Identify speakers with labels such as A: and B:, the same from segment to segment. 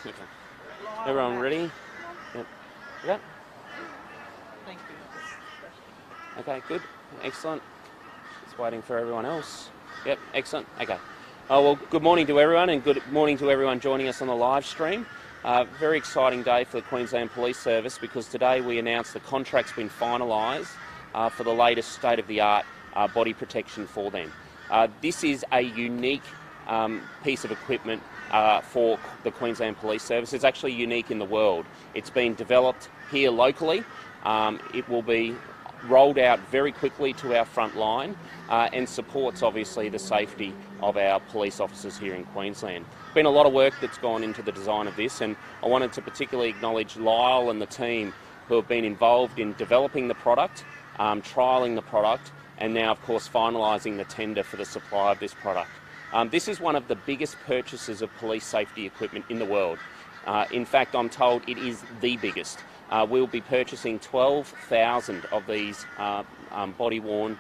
A: Okay. Everyone ready? Yep. Yep.
B: Thank you.
A: Okay, good. Excellent. Just waiting for everyone else. Yep, excellent. Okay. Oh, well, good morning to everyone, and good morning to everyone joining us on the live stream. Very exciting day for the Queensland Police Service, because today we announced the contract's been finalised for the latest state-of-the-art body protection for them. This is a unique piece of equipment for the Queensland Police Service. It's actually unique in the world. It's been developed here locally. It will be rolled out very quickly to our front line and supports obviously the safety of our police officers here in Queensland. Been a lot of work that's gone into the design of this, and I wanted to particularly acknowledge Lyle and the team who have been involved in developing the product, trialling the product, and now of course finalising the tender for the supply of this product. This is one of the biggest purchases of police safety equipment in the world. In fact, I'm told it is the biggest. We'll be purchasing 12,000 of these body-worn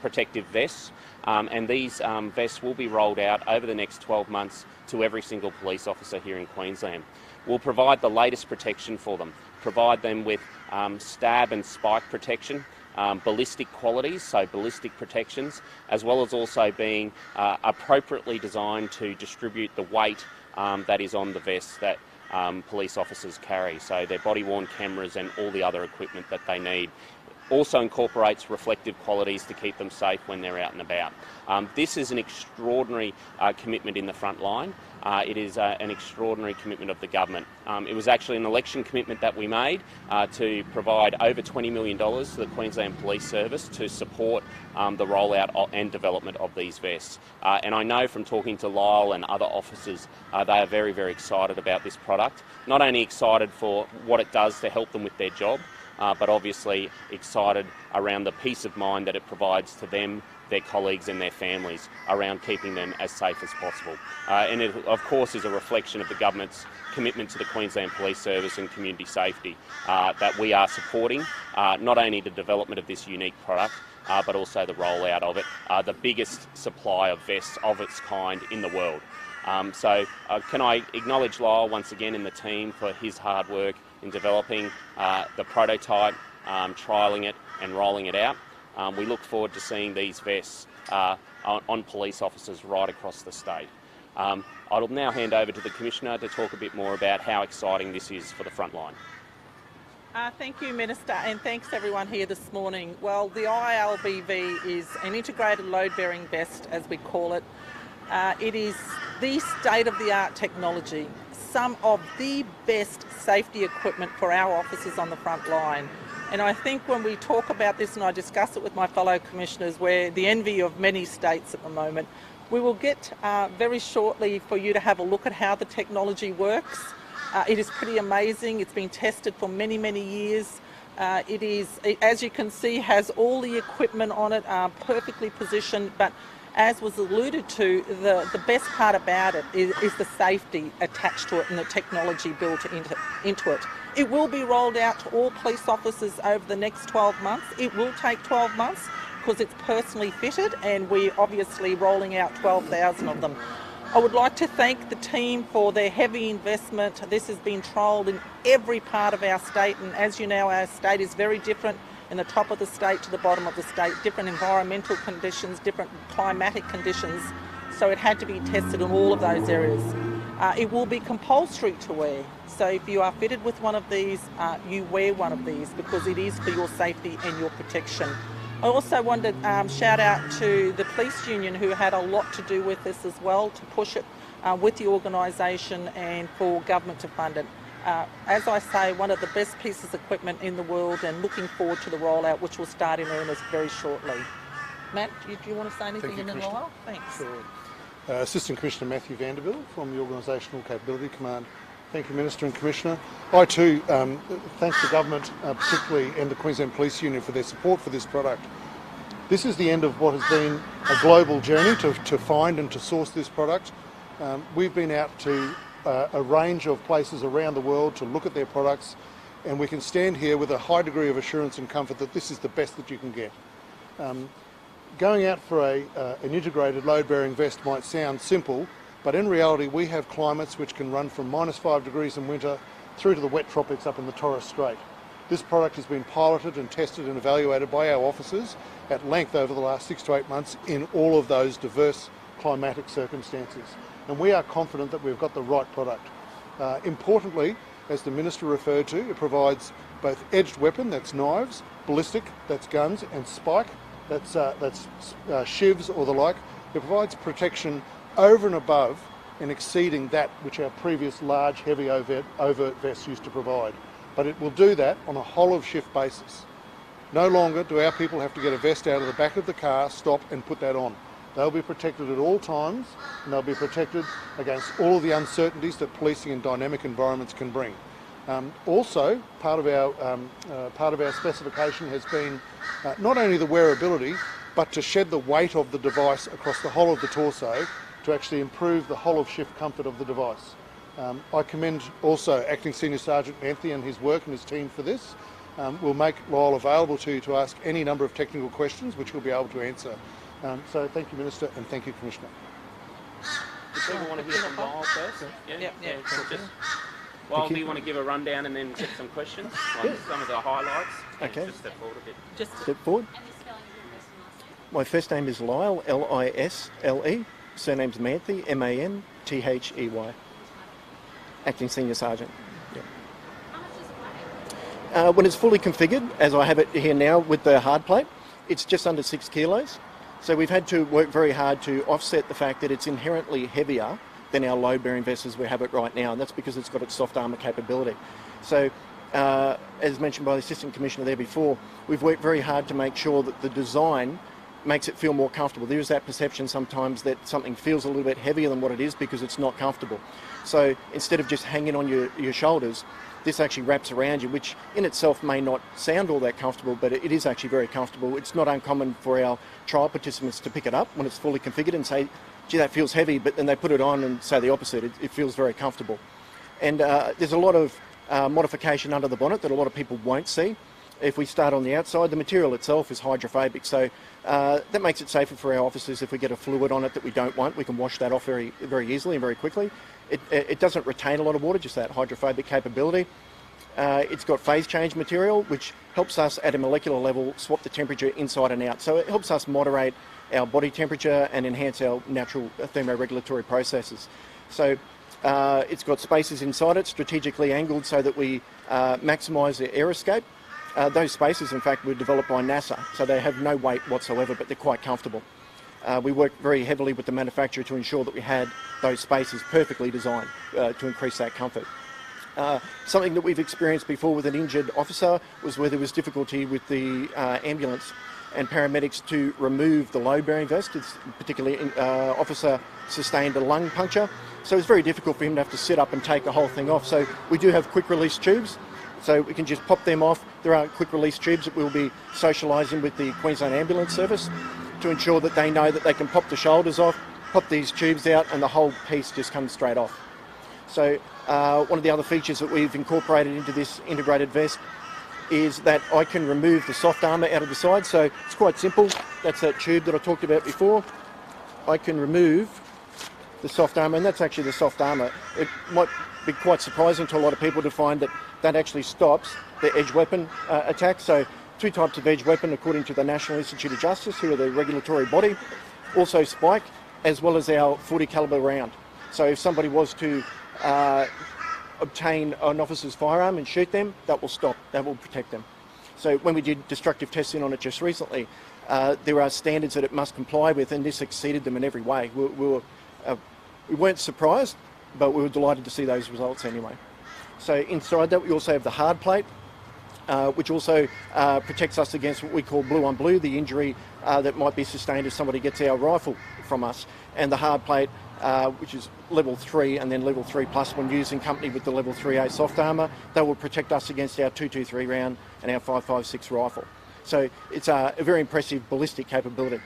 A: protective vests, and these vests will be rolled out over the next 12 months to every single police officer here in Queensland. We'll provide the latest protection for them, provide them with stab and spike protection, ballistic qualities, so ballistic protections, as well as also being appropriately designed to distribute the weight that is on the vests that police officers carry, so their body-worn cameras and all the other equipment that they need. Also incorporates reflective qualities to keep them safe when they're out and about. This is an extraordinary commitment in the front line. It is an extraordinary commitment of the government. It was actually an election commitment that we made to provide over $20 million to the Queensland Police Service to support the rollout and development of these vests. And I know from talking to Lyle and other officers, they are very, very excited about this product. Not only excited for what it does to help them with their job, but obviously excited around the peace of mind that it provides to them, their colleagues and their families around keeping them as safe as possible. And it of course is a reflection of the government's commitment to the Queensland Police Service and community safety that we are supporting not only the development of this unique product but also the rollout of it, the biggest supply of vests of its kind in the world. So can I acknowledge Lyle once again and the team for his hard work in developing the prototype, trialling it and rolling it out. We look forward to seeing these vests on police officers right across the state. I'll now hand over to the Commissioner to talk a bit more about how exciting this is for the front line.
B: Thank you, Minister, and thanks everyone here this morning. Well, the ILBV is an integrated load-bearing vest, as we call it. It is the state-of-the-art technology, some of the best safety equipment for our officers on the front line. And I think when we talk about this, and I discuss it with my fellow commissioners, we're the envy of many states at the moment. We will get very shortly for you to have a look at how the technology works. It is pretty amazing. It's been tested for many, many years. It is, as you can see, has all the equipment on it, perfectly positioned, but as was alluded to, the best part about it is the safety attached to it and the technology built into it. It will be rolled out to all police officers over the next 12 months. It will take 12 months because it's personally fitted, and we're obviously rolling out 12,000 of them. I would like to thank the team for their heavy investment. This has been trialled in every part of our state, and as you know, our state is very different in the top of the state to the bottom of the state, different environmental conditions, different climatic conditions, so it had to be tested in all of those areas. It will be compulsory to wear, so if you are fitted with one of these, you wear one of these because it is for your safety and your protection. I also want to shout out to the police union who had a lot to do with this as well, to push it with the organisation and for government to fund it. As I say, one of the best pieces of equipment in the world, and looking forward to the rollout, which will start in earnest very shortly. Matt, do you want to say anything in a while? Thanks.
C: Sure. Assistant Commissioner Matthew Vanderbilt from the Organisational Capability Command. Thank you, Minister and Commissioner. I too thank the government, particularly, and the Queensland Police Union for their support for this product. This is the end of what has been a global journey to find and to source this product. We've been out to a range of places around the world to look at their products, and we can stand here with a high degree of assurance and comfort that this is the best that you can get. Going out for an integrated load-bearing vest might sound simple, But in reality, we have climates which can run from -5 degrees in winter through to the wet tropics up in the Torres Strait. This product has been piloted and tested and evaluated by our officers at length over the last 6 to 8 months in all of those diverse climatic circumstances. And we are confident that we've got the right product. Importantly, as the Minister referred to, it provides both edged weapon, that's knives, ballistic, that's guns, and spike, that's shivs or the like. It provides protection over and above and exceeding that which our previous large, heavy overt vests used to provide. But it will do that on a whole-of-shift basis. No longer do our people have to get a vest out of the back of the car, stop and put that on. They'll be protected at all times, and they'll be protected against all of the uncertainties that policing in dynamic environments can bring. Also, part of our specification has been not only the wearability, but to shed the weight of the device across the whole of the torso to actually improve the whole-of-shift comfort of the device. I commend also Acting Senior Sergeant Manthey and his work and his team for this. We'll make Lyle available to you to ask any number of technical questions which we'll be able to answer. So thank you, Minister, and thank you, Commissioner.
A: Does people want to hear from Lyle first?
B: Yeah.
A: Lyle, do you want to give a rundown and then get some questions? Like some of the highlights?
D: Okay.
A: Just step forward a bit.
D: Step forward. My first name is Lyle, L-I-S-L-E. Surname's Manthey, M-A-N-T-H-E-Y. Acting Senior Sergeant. Yeah. When it's fully configured, as I have it here now with the hard plate, it's just under 6 kilos. So we've had to work very hard to offset the fact that it's inherently heavier than our load-bearing vests as we have it right now, and that's because it's got its soft armour capability. So, as mentioned by the Assistant Commissioner there before, we've worked very hard to make sure that the design makes it feel more comfortable. There is that perception sometimes that something feels a little bit heavier than what it is because it's not comfortable. So instead of just hanging on your shoulders, this actually wraps around you, which in itself may not sound all that comfortable, but it is actually very comfortable. It's not uncommon for our trial participants to pick it up when it's fully configured and say, gee, that feels heavy, but then they put it on and say the opposite. It feels very comfortable. And there's a lot of modification under the bonnet that a lot of people won't see. If we start on the outside, the material itself is hydrophobic, so that makes it safer for our officers. If we get a fluid on it that we don't want, we can wash that off very, very easily and very quickly. It doesn't retain a lot of water, just that hydrophobic capability. It's got phase change material, which helps us at a molecular level swap the temperature inside and out. So it helps us moderate our body temperature and enhance our natural thermoregulatory processes. So it's got spaces inside it, strategically angled so that we maximise the air escape. Those spaces, in fact, were developed by NASA, so they have no weight whatsoever, but they're quite comfortable. We worked very heavily with the manufacturer to ensure that we had those spaces perfectly designed to increase that comfort. Something that we've experienced before with an injured officer was where there was difficulty with the ambulance and paramedics to remove the load-bearing vest. It's particularly officer sustained a lung puncture, so it's very difficult for him to have to sit up and take the whole thing off. So we do have quick-release tubes, so we can just pop them off. There are quick-release tubes that we'll be socialising with the Queensland Ambulance Service to ensure that they know that they can pop the shoulders off, pop these tubes out, and the whole piece just comes straight off. So one of the other features that we've incorporated into this integrated vest is that I can remove the soft armour out of the side. So it's quite simple. That's that tube that I talked about before. I can remove the soft armour, and that's actually the soft armour. It might be quite surprising to a lot of people to find that that actually stops the edge weapon attack. So 2 types of edge weapon according to the National Institute of Justice, who are the regulatory body. Also spike, as well as our 40 calibre round. So if somebody was to obtain an officer's firearm and shoot them, that will stop, that will protect them. So when we did destructive testing on it just recently, there are standards that it must comply with, and this exceeded them in every way. We weren't surprised, but we were delighted to see those results anyway. So inside that we also have the hard plate, which also protects us against what we call blue on blue, the injury that might be sustained if somebody gets our rifle from us. And the hard plate, which is level 3 and then level 3 plus when used in company with the level 3A soft armour, that will protect us against our 223 round and our 556 rifle. So it's a very impressive ballistic capability.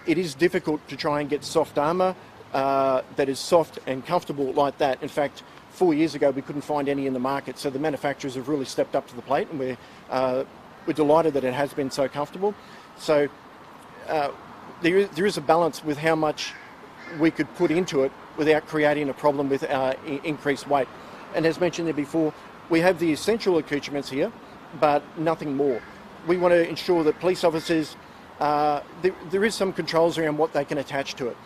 D: It is difficult to try and get soft armour that is soft and comfortable like that. In fact, 4 years ago we couldn't find any in the market, so the manufacturers have really stepped up to the plate, and we're delighted that it has been so comfortable. So there is a balance with how much we could put into it without creating a problem with increased weight. And as mentioned there before, we have the essential accoutrements here, but nothing more. We want to ensure that police officers, there is some controls around what they can attach to it.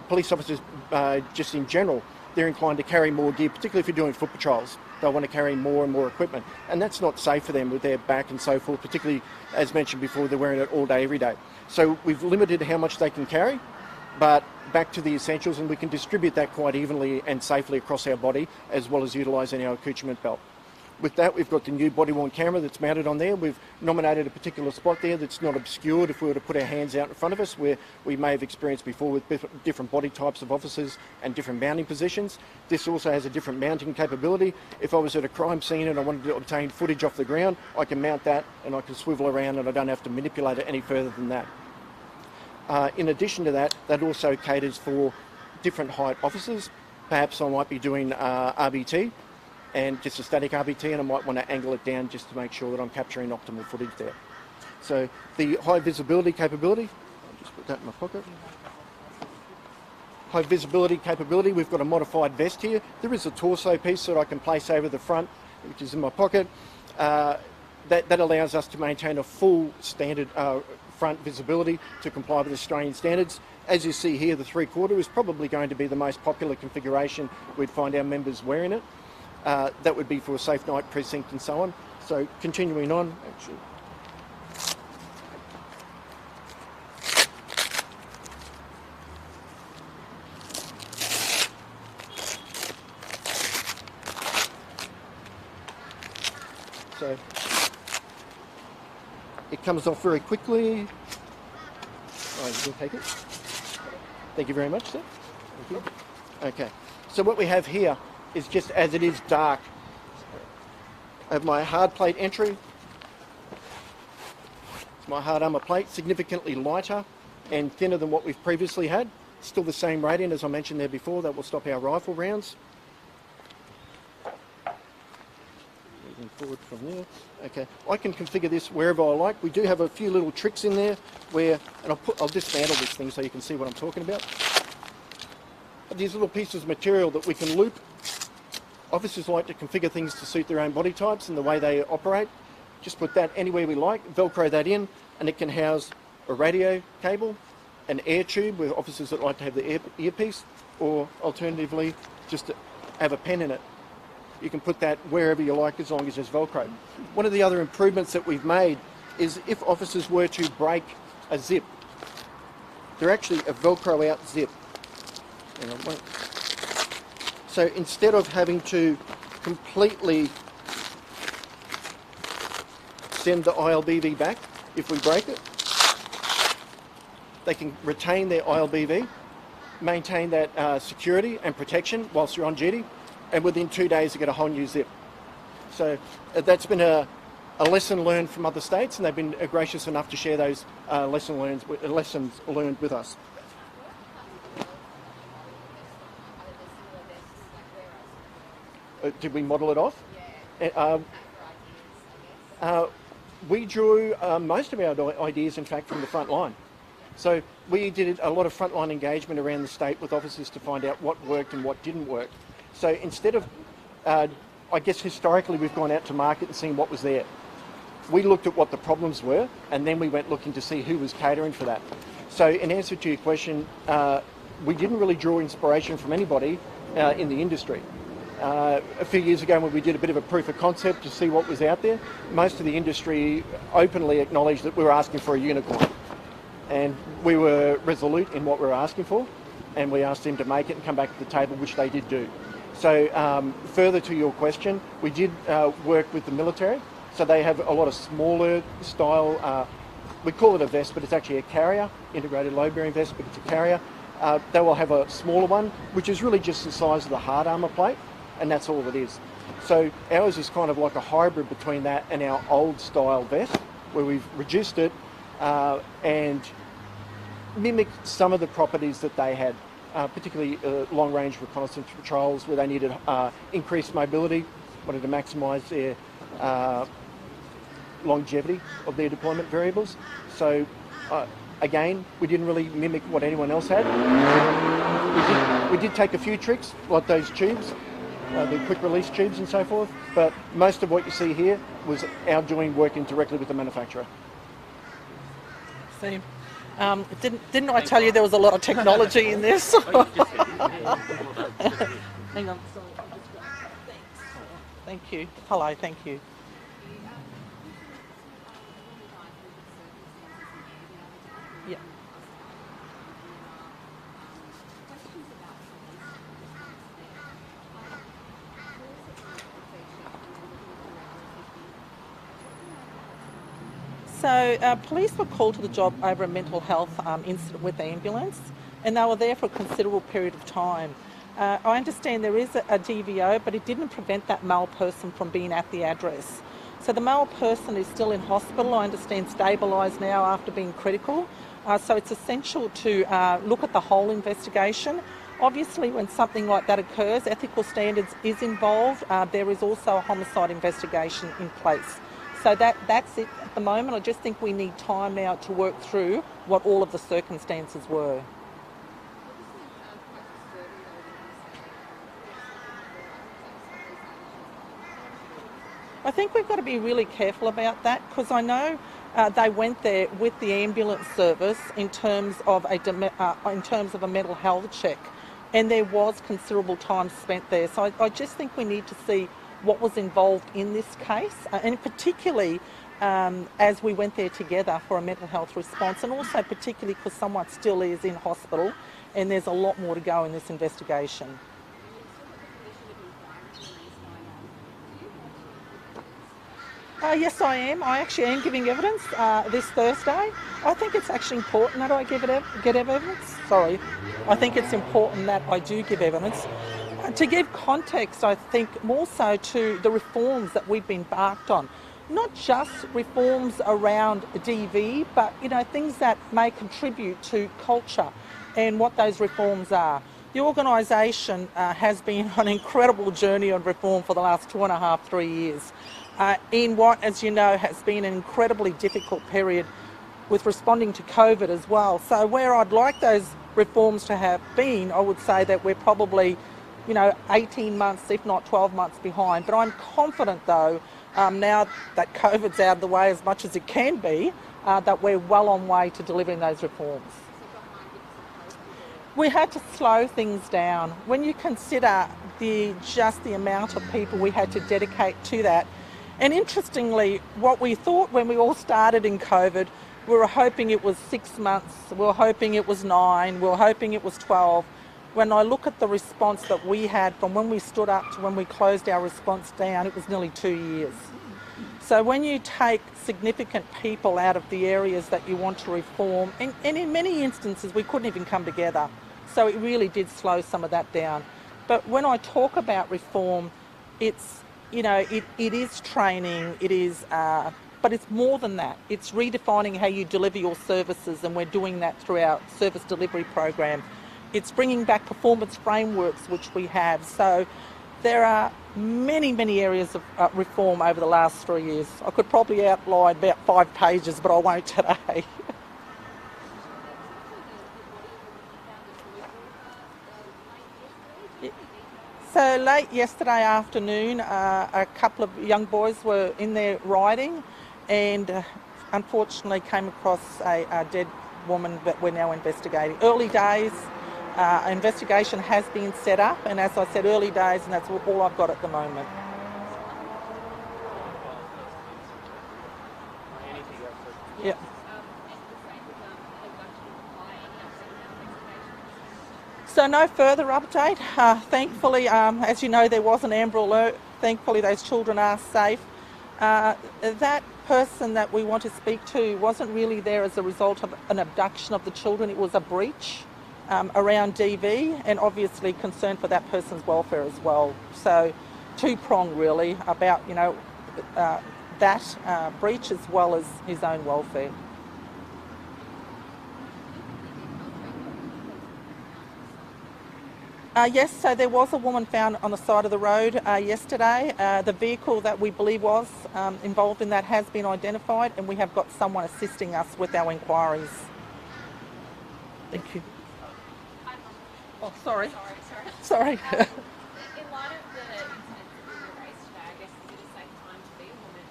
D: Police officers, just in general, they're inclined to carry more gear, particularly if you're doing foot patrols. They'll want to carry more and more equipment, and that's not safe for them with their back and so forth, particularly, as mentioned before, they're wearing it all day, every day. So we've limited how much they can carry, but back to the essentials, and we can distribute that quite evenly and safely across our body, as well as utilising our accoutrement belt. With that, we've got the new body-worn camera that's mounted on there. We've nominated a particular spot there that's not obscured if we were to put our hands out in front of us, where we may have experienced before with different body types of officers and different mounting positions. This also has a different mounting capability. If I was at a crime scene and I wanted to obtain footage off the ground, I can mount that and I can swivel around and I don't have to manipulate it any further than that. In addition to that, that also caters for different height officers. Perhaps I might be doing RBT, and just a static RBT, and I might want to angle it down just to make sure that I'm capturing optimal footage there. So the high visibility capability, I'll just put that in my pocket. High visibility capability, we've got a modified vest here. There is a torso piece that I can place over the front, which is in my pocket. That allows us to maintain a full standard front visibility to comply with Australian standards. As you see here, the 3/4 is probably going to be the most popular configuration we'd find our members wearing it. That would be for a safe night precinct and so on. So continuing on, actually. So it comes off very quickly. Oh, you can take it. Thank you very much, sir. Thank you. Okay, so what we have here is just as it is dark. I have my hard plate entry. It's my hard armour plate, significantly lighter and thinner than what we've previously had. Still the same rating as I mentioned there before, that will stop our rifle rounds. Moving forward from there. Okay, I can configure this wherever I like. We do have a few little tricks in there where, and I'll dismantle this thing so you can see what I'm talking about. These little pieces of material that we can loop. Officers like to configure things to suit their own body types and the way they operate. Just put that anywhere we like, Velcro that in, and it can house a radio cable, an air tube with officers that like to have the earpiece, or alternatively, just to have a pen in it. You can put that wherever you like as long as there's Velcro. One of the other improvements that we've made is if officers were to break a zip, they're actually a Velcro out zip. Hang on, wait. So instead of having to completely send the ILBV back if we break it, they can retain their ILBV, maintain that security and protection whilst you're on duty, and within 2 days you get a whole new zip. So that's been a lesson learned from other states, and they've been gracious enough to share those lessons learned with us. Did we model it off? Yeah. We drew most of our ideas, in fact, from the front line. So we did a lot of frontline engagement around the state with officers to find out what worked and what didn't work. So instead of, I guess historically we've gone out to market and seen what was there. We looked at what the problems were, and then we went looking to see who was catering for that. So in answer to your question, we didn't really draw inspiration from anybody in the industry. A few years ago when we did a bit of a proof of concept to see what was out there, most of the industry openly acknowledged that we were asking for a unicorn. And we were resolute in what we were asking for, and we asked them to make it and come back to the table, which they did do. So further to your question, we did work with the military. So they have a lot of smaller style, we call it a vest, but it's actually a carrier, integrated load bearing vest, but it's a carrier. They will have a smaller one, which is really just the size of the hard armour plate, and that's all it is. So ours is kind of like a hybrid between that and our old style vest, where we've reduced it and mimicked some of the properties that they had, particularly long-range reconnaissance patrols where they needed increased mobility, wanted to maximise their longevity of their deployment variables. So Again, we didn't really mimic what anyone else had. We did take a few tricks, like those tubes, the quick release tubes and so forth, but most of what you see here was our doing, working directly with the manufacturer.
B: See, didn't I tell you there was a lot of technology in this? Hang on. Thank you. Hello, thank you. Yeah. So police were called to the job over a mental health incident with the ambulance, and they were there for a considerable period of time. I understand there is a DVO, but it didn't prevent that male person from being at the address. So the male person is still in hospital, I understand stabilised now after being critical. So it's essential to look at the whole investigation. Obviously, when something like that occurs, ethical standards is involved. There is also a homicide investigation in place. So that's it at the moment. I just think we need time now to work through what all of the circumstances were. I think we've got to be really careful about that, because I know they went there with the ambulance service in terms of a mental health check, and there was considerable time spent there. So I just think we need to see what was involved in this case, and particularly as we went there together for a mental health response, and also particularly because someone still is in hospital and there's a lot more to go in this investigation. Yes, I am. I actually am giving evidence this Thursday. I think it's actually important that I get evidence. Sorry. I think it's important that I do give evidence. To give context, I think more so to the reforms that we've been embarked on. Not just reforms around DV, but things that may contribute to culture and what those reforms are. The organisation has been on an incredible journey on reform for the last 2.5, 3 years. In what, as you know, has been an incredibly difficult period with responding to COVID as well. So where I'd like those reforms to have been, I would say that we're probably 18 months, if not 12 months behind. But I'm confident, though, now that COVID's out of the way as much as it can be, that we're well on way to delivering those reforms. We had to slow things down. When you consider just the amount of people we had to dedicate to that, and interestingly, what we thought when we all started in COVID, we were hoping it was 6 months, we were hoping it was 9, we were hoping it was 12. When I look at the response that we had from when we stood up to when we closed our response down, it was nearly 2 years. So when you take significant people out of the areas that you want to reform, and in many instances we couldn't even come together, so it really did slow some of that down. But when I talk about reform, it's it is training, it is, but it's more than that. It's redefining how you deliver your services, and we're doing that through our service delivery program. It's bringing back performance frameworks, which we have. So there are many, many areas of reform over the last 3 years. I could probably outline about 5 pages, but I won't today. So late yesterday afternoon, a couple of young boys were in there riding, and unfortunately came across a dead woman that we're now investigating. Early days, investigation has been set up, and as I said, early days, and that's all I've got at the moment. Yeah. So no further update. Thankfully, as you know, there was an Amber Alert. Thankfully, those children are safe. That person that we want to speak to wasn't really there as a result of an abduction of the children. It was a breach around DV, and obviously concern for that person's welfare as well. So two-pronged really about, that breach as well as his own welfare. Yes, so there was a woman found on the side of the road yesterday. The vehicle that we believe was involved in that has been identified, and we have got someone assisting us with our inquiries. Thank you. Oh, sorry.
E: Sorry.
B: Sorry.
E: In light of the incidents that were raised today, I guess is it a safe time to be a woman?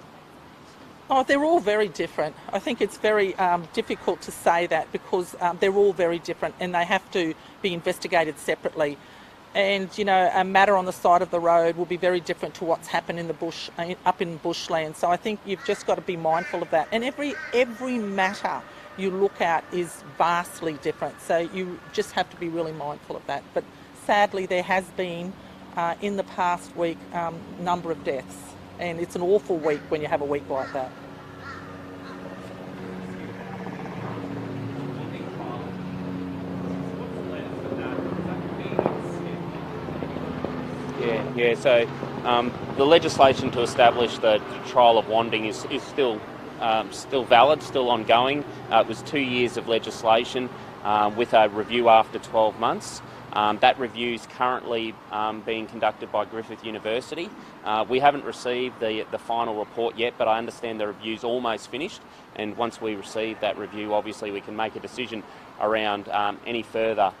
B: Oh, they're all very different. I think it's very difficult to say that because they're all very different and they have to be investigated separately. And, you know, a matter on the side of the road will be very different to what's happened in the bush, up in bushland. So I think you've just got to be mindful of that. And every matter you look at is vastly different. So you just have to be really mindful of that. But sadly, there has been, in the past week, number of deaths. And it's an awful week when you have a week like that.
A: Yeah. So the legislation to establish the trial of wanding is still valid, still ongoing. It was 2 years of legislation with a review after 12 months. That review is currently being conducted by Griffith University. We haven't received the final report yet, but I understand the review's almost finished. And once we receive that review, obviously we can make a decision around any further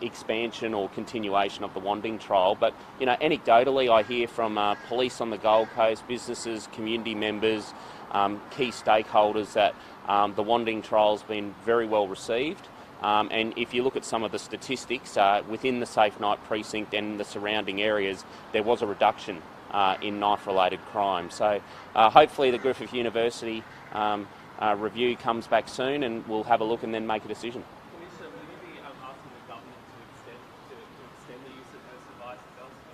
A: expansion or continuation of the wanding trial. But, you know, anecdotally, I hear from police on the Gold Coast, businesses, community members, key stakeholders that the wanding trial's been very well received. And if you look at some of the statistics within the Safe Night precinct and the surrounding areas, there was a reduction in knife-related crime. So hopefully the Griffith University review comes back soon and we'll have a look and then make a decision.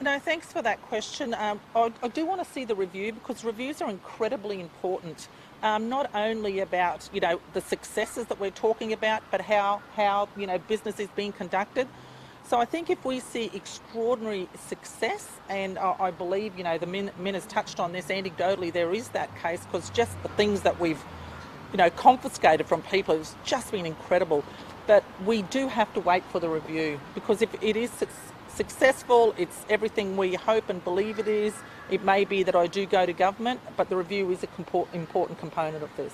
B: No, thanks for that question. I do want to see the review because reviews are incredibly important, not only about, you know, the successes that we're talking about, but how you know, business is being conducted. So I think if we see extraordinary success, and I believe, you know, the Min has touched on this anecdotally, there is that case because just the things that we've, you know, confiscated from people has just been incredible. But we do have to wait for the review because if it is successful, it's everything we hope and believe it is. It may be that I do go to government, but the review is an important component of this.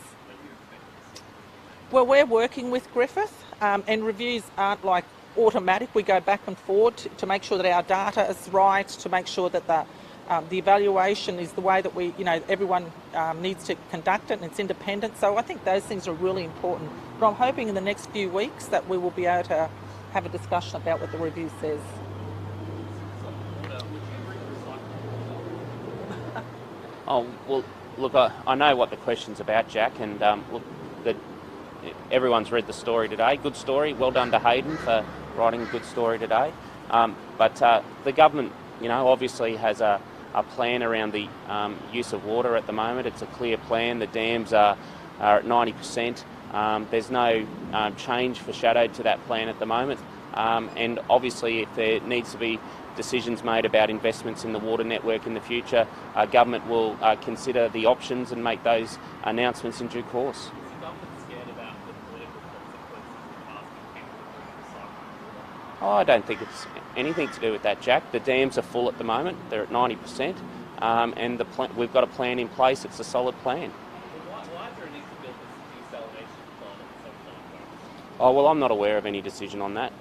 B: Well, we're working with Griffith, and reviews aren't like automatic. We go back and forward to make sure that our data is right, to make sure that the evaluation is the way that we, you know, everyone needs to conduct it and it's independent. So I think those things are really important. But I'm hoping in the next few weeks that we will be able to have a discussion about what the review says.
A: Oh, well, look, I know what the question's about, Jack, and look, everyone's read the story today. Good story. Well done to Hayden for writing a good story today. But the government, you know, obviously has a plan around the use of water at the moment. It's a clear plan. The dams are at 90%. There's no change foreshadowed to that plan at the moment. And obviously, if there needs to be decisions made about investments in the water network in the future, government will consider the options and make those announcements in due course. Oh, I don't think it's anything to do with that, Jack. The dams are full at the moment. They're at 90%, and we've got a plan in place. It's a solid plan.
F: Why is there a need to build this desalination plant at the same time?
A: Oh, well, I'm not aware of any decision on that.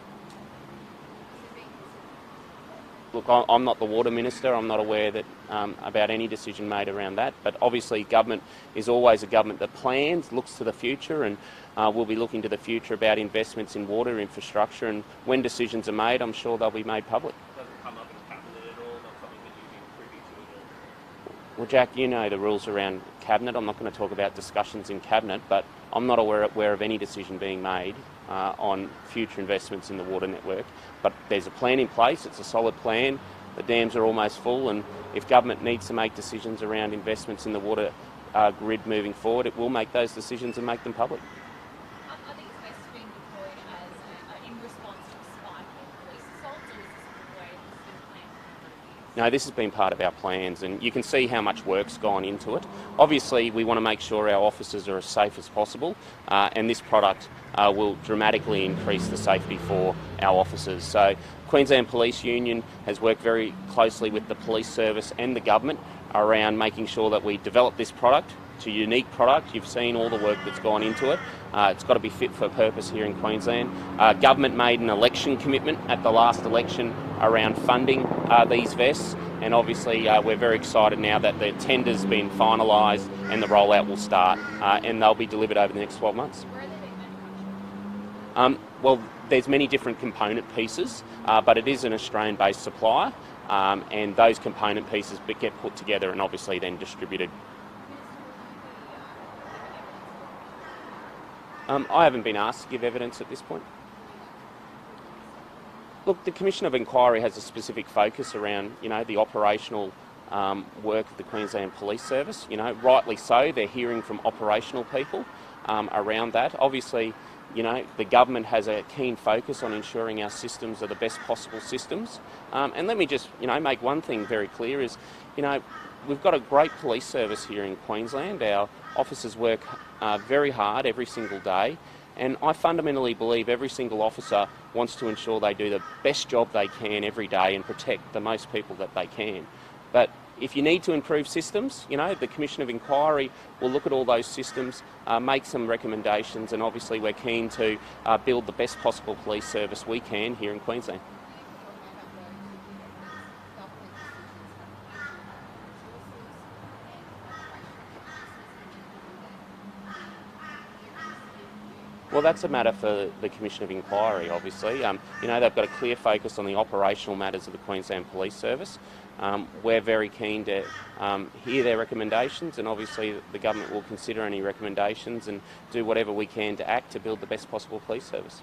A: Look, I'm not the water minister. I'm not aware that about any decision made around that. But obviously, government is always a government that plans, looks to the future, and we'll be looking to the future about investments in water infrastructure. And when decisions are made, I'm sure they'll be made public.
F: Does it come up in cabinet at all? Not something that you've been privy to at all?
A: Well, Jack, you know the rules around cabinet. I'm not going to talk about discussions in cabinet, but I'm not aware of any decision being made on future investments in the water network. But there's a plan in place. It's a solid plan. The dams are almost full, and if government needs to make decisions around investments in the water grid moving forward, it will make those decisions and make them public.
E: Are these vests being deployed as in response to a spike in police assaults, or is this the way this has been planned for a number of years?
A: No, this has been part of our plans, and you can see how much work's gone into it. Obviously, we want to make sure our officers are as safe as possible, and this product will dramatically increase the safety for our officers. So Queensland Police Union has worked very closely with the police service and the government around making sure that we develop this product, It's a unique product. You've seen all the work that's gone into it. It's got to be fit for purpose here in Queensland. Government made an election commitment at the last election around funding these vests, and obviously we're very excited now that the tender's been finalised and the rollout will start, and they'll be delivered over the next 12 months.
E: Where are they being manufactured?
A: Well, there's many different component pieces, but it is an Australian-based supplier, and those component pieces get put together and obviously then distributed. I haven't been asked to give evidence at this point. Look, the Commission of Inquiry has a specific focus around, the operational work of the Queensland Police Service. Rightly so, they're hearing from operational people around that. Obviously, the government has a keen focus on ensuring our systems are the best possible systems. And let me just, make one thing very clear is, we've got a great police service here in Queensland. Our officers work very hard every single day. And I fundamentally believe every single officer wants to ensure they do the best job they can every day and protect the most people that they can. But if you need to improve systems, the Commission of Inquiry will look at all those systems, make some recommendations, and obviously we're keen to build the best possible police service we can here in Queensland. Well, that's a matter for the Commission of Inquiry, obviously. They've got a clear focus on the operational matters of the Queensland Police Service. We're very keen to hear their recommendations, and obviously the government will consider any recommendations and do whatever we can to act to build the best possible police service.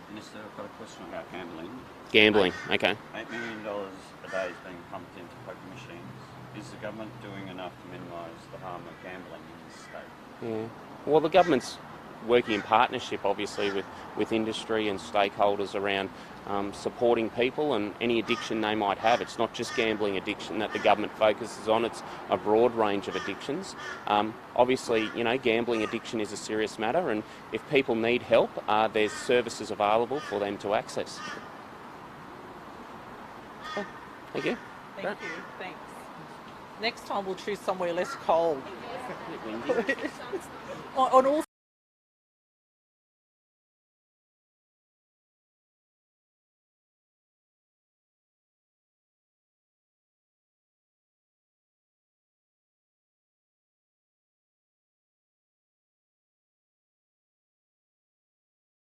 G: Minister, I've got a question about gambling.
A: Gambling, okay.
G: $8 million a day is being pumped into poker machines. Is the government doing enough to minimise the harm of gambling in this state?
A: Yeah. Well, the government's working in partnership, obviously, with industry and stakeholders around supporting people and any addiction they might have. It's not just gambling addiction that the government focuses on, it's a broad range of addictions. Obviously, gambling addiction is a serious matter, and if people need help, there's services available for them to access. Okay. Thank you.
B: Thank you. Thanks. Next time we'll choose somewhere less cold. On all